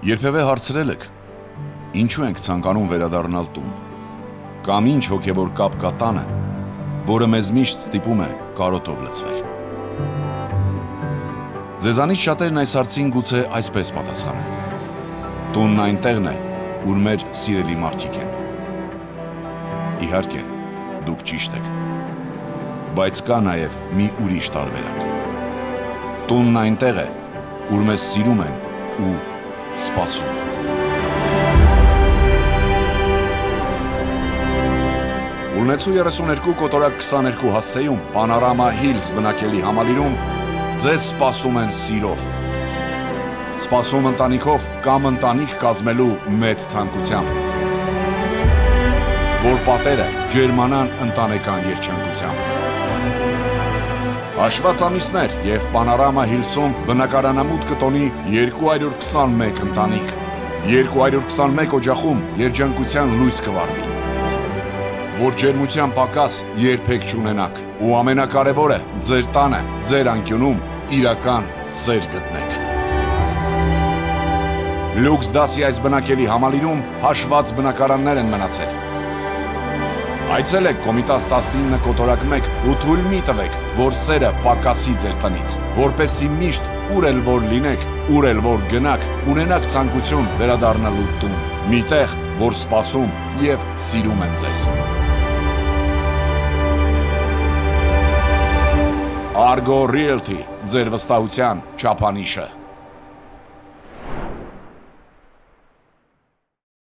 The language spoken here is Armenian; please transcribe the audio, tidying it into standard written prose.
Երբևէ հարցրել եք, ինչու ենք ցանկանում վերադառնալ տուն, կամ ինչ հոգևոր կապ կա տանը, որը մեզ միշտ ստիպում է կարոտով լցվել։ Ձեզանից շատերն այս հարցին գուցե այսպես պատասխանեն. տունն այն տեղն է, ուր մեր սիրելի մարդիկ են։ Իհարկե, դուք ճիշտ եք, բայց կա նաև մի ուրիշ տարբերակ։ Տունն այնտեղ է, ուր մեզ սիրում են ու սպասում։ Ուլնեցու 32 կոտորակ 22 հասցեում Պանորամա Հիլզ բնակելի համալիրում ձեզ սպասում են սիրով։ Սպասում ընտանիքով կամ ընտանիք կազմելու մեծ ցանկությամբ, որ պատերը ջերմանան ընտանեկան երջանկությամբ։ Հաշված ամիսներ և Պանորամա Հիլսում բնակարանամուտ կտոնի 221 ընտանիք, 221 օջախում երջանկության լույս կվառվի, որ ջերմության պակաս երբեք չունենաք, ու ամենակարևորը ձեր տանը, ձեր անկյունում իրական սեր գտնեք։ Լյուքս դասի այս բնակելի համալիրում հաշված բնակարաններ են մնացել։ Այցելեք Կոմիտաս 19 կոտորակ 1 ու թույլ մի տվեք, որ սերը պակասի ձեր տնից, որպեսզի միշտ ուր էլ որ լինեք, ուր էլ որ գնաք, ունենաք ցանկություն վերադառնալու տուն, մի տեղ, որ սպասում և սիրում են ձեզ։ Argo Realty, ձեր վստահության չափանիշը։